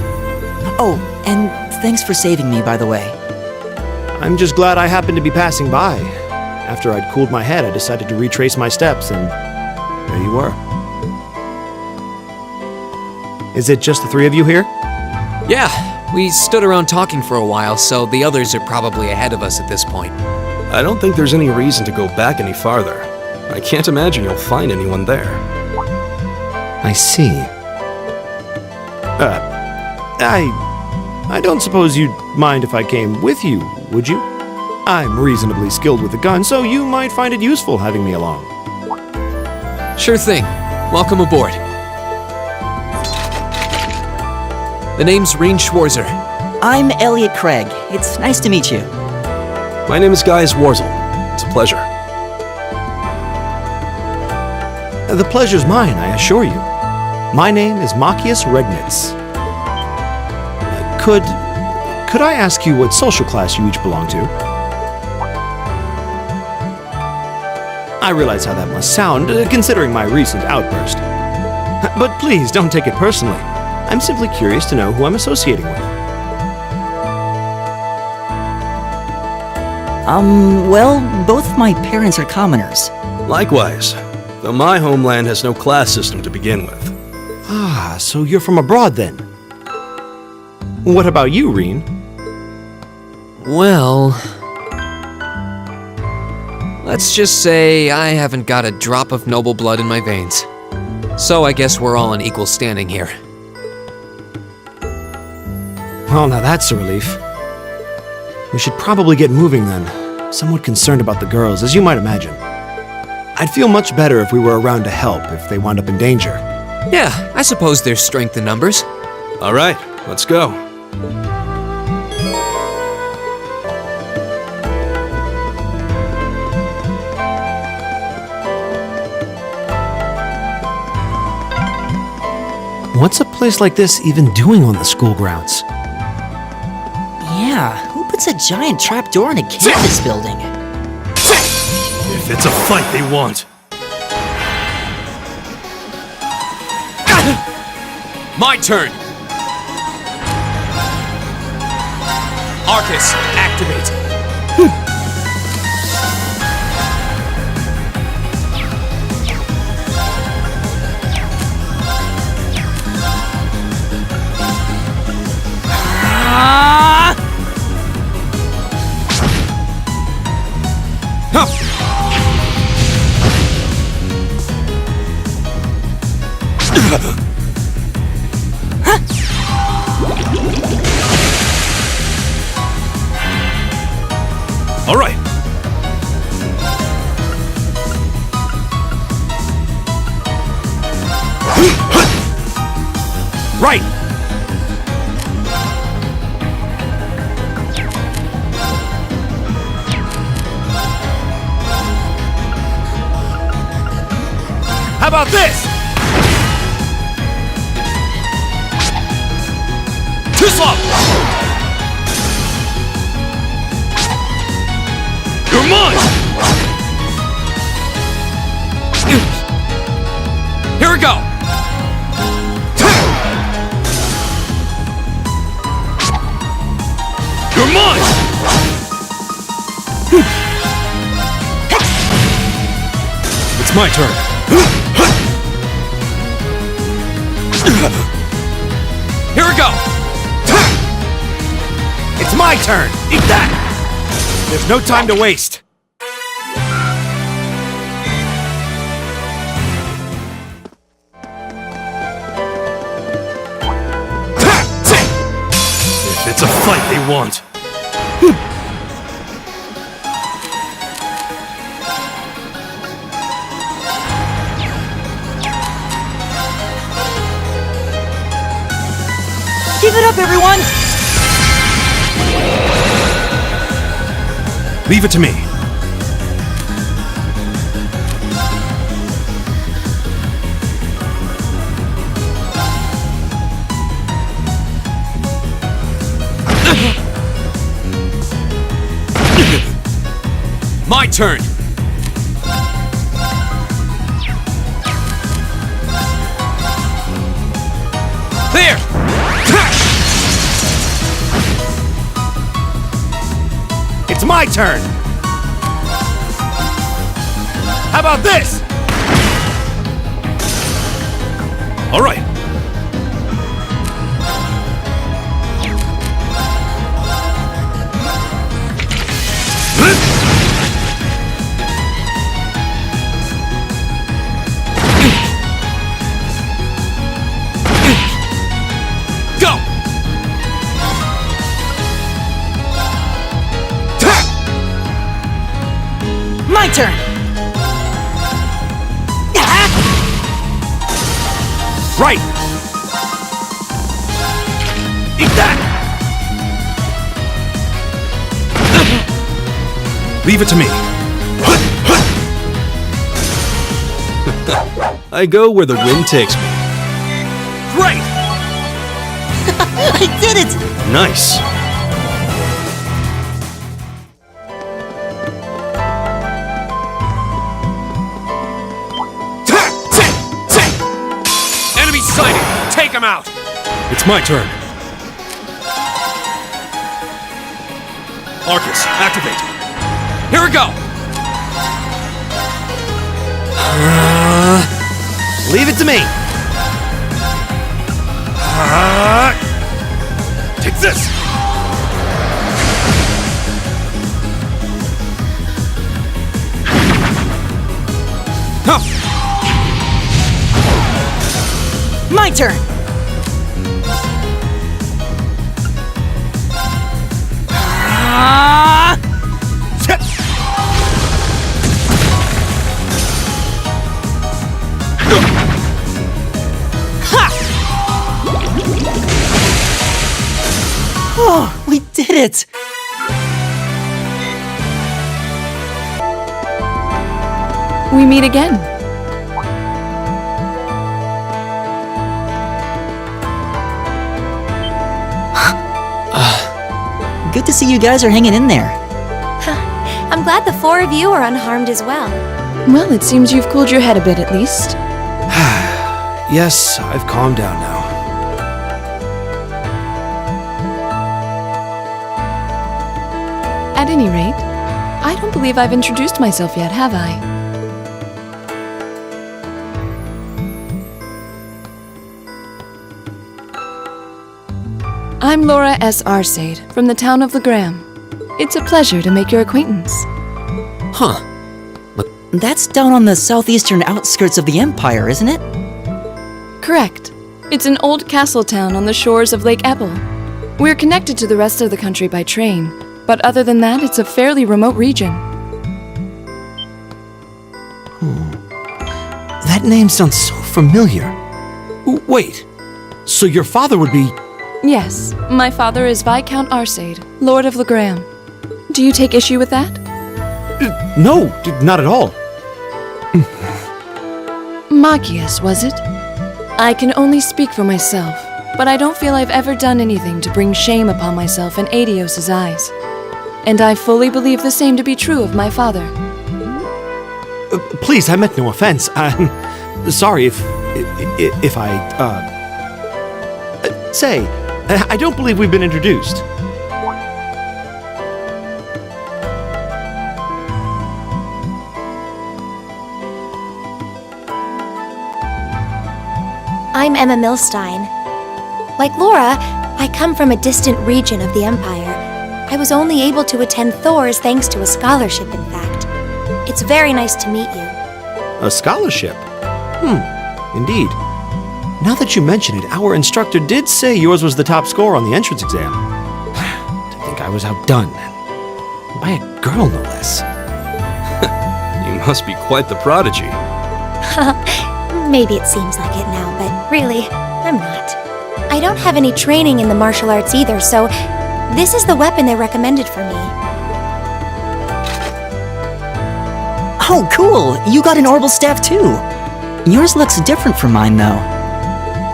Oh, and thanks for saving me, by the way. I'm just glad I happened to be passing by. After I'd cooled my head, I decided to retrace my steps, and there you were. Is it just the three of you here? Yeah, we stood around talking for a while, so the others are probably ahead of us at this point. I don't think there's any reason to go back any farther. I can't imagine you'll find anyone there. I see. I don't suppose you'd mind if I came with you, would you? I'm reasonably skilled with a gun, so you might find it useful having me along. Sure thing. Welcome aboard. The name's Rean Schwarzer. I'm Elliot Craig. It's nice to meet you. My name is Guy Zwarzel. It's a pleasure. The pleasure's mine, I assure you. My name is Machias Regnitz. Could I ask you what social class you each belong to? I realize how that must sound, considering my recent outburst. But please, don't take it personally. I'm simply curious to know who I'm associating with. Well, both my parents are commoners. Likewise, though my homeland has no class system to begin with. Ah, so you're from abroad then? What about you, Rean? Well, let's just say I haven't got a drop of noble blood in my veins. So I guess we're all in equal standing here. Well, now that's a relief. We should probably get moving then. Somewhat concerned about the girls, as you might imagine. I'd feel much better if we were around to help if they wound up in danger. Yeah, I suppose there's strength in numbers. All right, let's go. What's a place like this even doing on the school grounds? Yeah, who puts a giant trapdoor in a campus building? If it's a fight they want. My turn! Arcus, activate! Right! How about this? Too slow! You're mine! Here we go! You're mine! It's my turn. Here we go! It's my turn! Eat that! There's no time to waste. If it's a fight they want. Give it up, everyone! Leave it to me. My turn. There. It's my turn. How about this? All right. Go! My turn! Right! Eat that! Leave it to me. I go where the wind takes me. Great! I did it! Nice. Enemy sighted! Take him out! It's my turn. Arcus, activate. Here we go! Leave it to me. Take this. Huh. My turn! Oh, we did it! We meet again. Good to see you guys are hanging in there. I'm glad the four of you are unharmed as well. Well, it seems you've cooled your head a bit at least. Yes, I've calmed down now. At any rate, I don't believe I've introduced myself yet, have I? I'm Laura S. Arcade, from the town of Legram. It's a pleasure to make your acquaintance. Huh. That's down on the southeastern outskirts of the Empire, isn't it? Correct. It's an old castle town on the shores of Lake Ebble. We're connected to the rest of the country by train, but other than that, it's a fairly remote region. That name sounds so familiar. Wait. So your father would be... Yes, my father is Viscount Arcade, Lord of Legram. Do you take issue with that? No, not at all. Magius, was it? I can only speak for myself, but I don't feel I've ever done anything to bring shame upon myself in Adios's eyes. And I fully believe the same to be true of my father. Please, I meant no offense. I'm sorry if I, say, I don't believe we've been introduced. I'm Emma Milstein. Like Laura, I come from a distant region of the Empire. I was only able to attend Thor's thanks to a scholarship, in fact. It's very nice to meet you. A scholarship? Indeed. Now that you mention it, our instructor did say yours was the top score on the entrance exam. To think I was outdone. By a girl, no less. You must be quite the prodigy. Maybe it seems like it now, but really, I'm not. I don't have any training in the martial arts either, so this is the weapon they recommended for me. Oh, cool! You got an orbital staff too! Yours looks different from mine, though.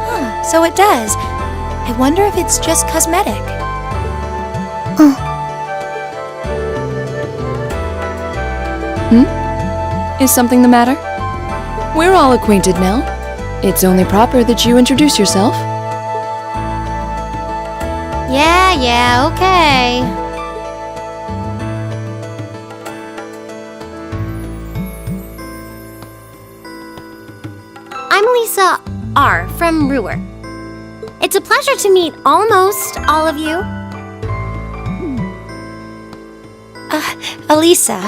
Huh, so it does. I wonder if it's just cosmetic. Is something the matter? We're all acquainted now. It's only proper that you introduce yourself. Yeah, okay. I'm Lisa R. from Ruhr. It's a pleasure to meet almost all of you. Elisa.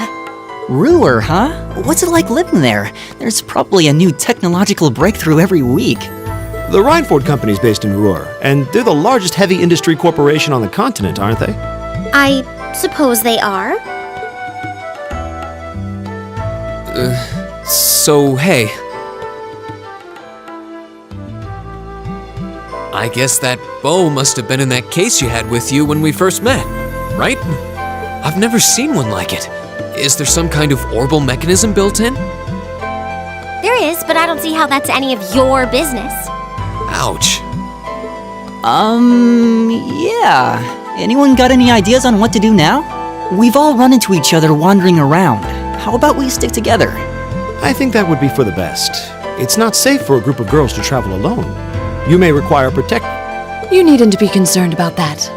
Ruhr, huh? What's it like living there? There's probably a new technological breakthrough every week. The Rhineford Company's based in Ruhr, and they're the largest heavy industry corporation on the continent, aren't they? I suppose they are. So, hey. I guess that bow must have been in that case you had with you when we first met, right? I've never seen one like it. Is there some kind of orbital mechanism built in? There is, but I don't see how that's any of your business. Ouch. Yeah. Anyone got any ideas on what to do now? We've all run into each other wandering around. How about we stick together? I think that would be for the best. It's not safe for a group of girls to travel alone. You may require protection. You needn't be concerned about that.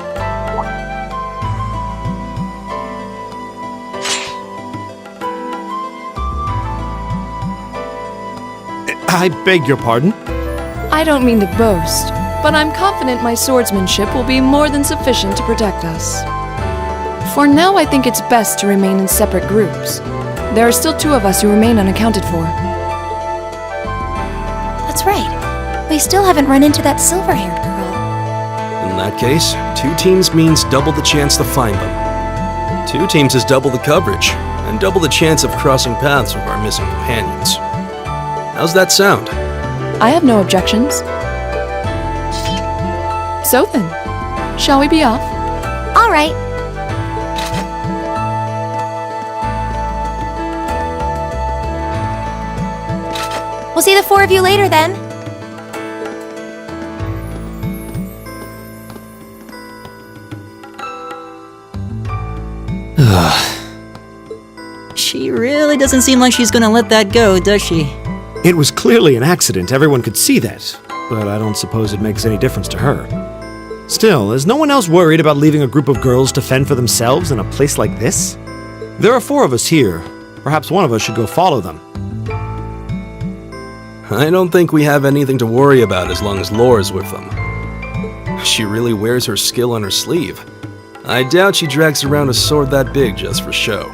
I beg your pardon? I don't mean to boast, but I'm confident my swordsmanship will be more than sufficient to protect us. For now, I think it's best to remain in separate groups. There are still 2 of us who remain unaccounted for. That's right. We still haven't run into that silver-haired girl. In that case, 2 teams means double the chance to find them. 2 teams is double the coverage, and double the chance of crossing paths with our missing companions. How's that sound? I have no objections. So then, shall we be off? All right. We'll see the 4 of you later then. She really doesn't seem like she's gonna let that go, does she? It was clearly an accident, everyone could see that, but I don't suppose it makes any difference to her. Still, is no one else worried about leaving a group of girls to fend for themselves in a place like this? There are 4 of us here. Perhaps one of us should go follow them. I don't think we have anything to worry about as long as Laura's with them. She really wears her skill on her sleeve. I doubt she drags around a sword that big just for show.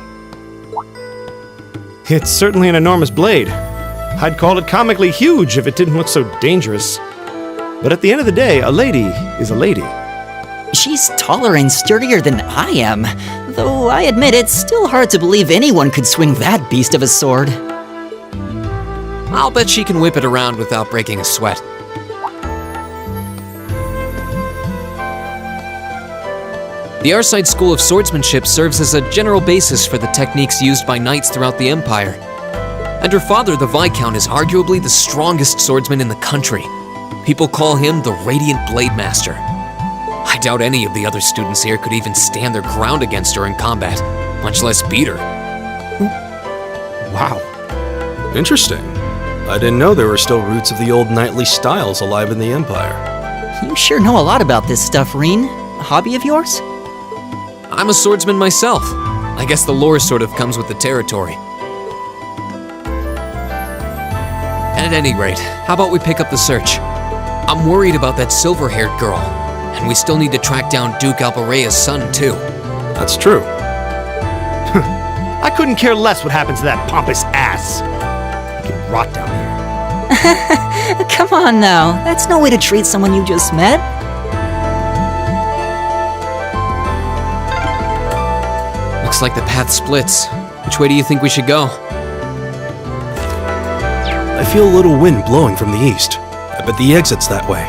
It's certainly an enormous blade. I'd call it comically huge if it didn't look so dangerous. But at the end of the day, a lady is a lady. She's taller and sturdier than I am, though I admit it's still hard to believe anyone could swing that beast of a sword. I'll bet she can whip it around without breaking a sweat. The Arside School of Swordsmanship serves as a general basis for the techniques used by knights throughout the Empire. And her father, the Viscount, is arguably the strongest swordsman in the country. People call him the Radiant Blade Master. I doubt any of the other students here could even stand their ground against her in combat, much less beat her. Wow. Interesting. I didn't know there were still roots of the old knightly styles alive in the Empire. You sure know a lot about this stuff, Reen. A hobby of yours? I'm a swordsman myself. I guess the lore sort of comes with the territory. At any rate, how about we pick up the search? I'm worried about that silver-haired girl, and we still need to track down Duke Albarea's son, too. That's true. I couldn't care less what happens to that pompous ass. He can rot down here. Come on now, that's no way to treat someone you just met. Looks like the path splits. Which way do you think we should go? I feel a little wind blowing from the east. I bet the exit's that way.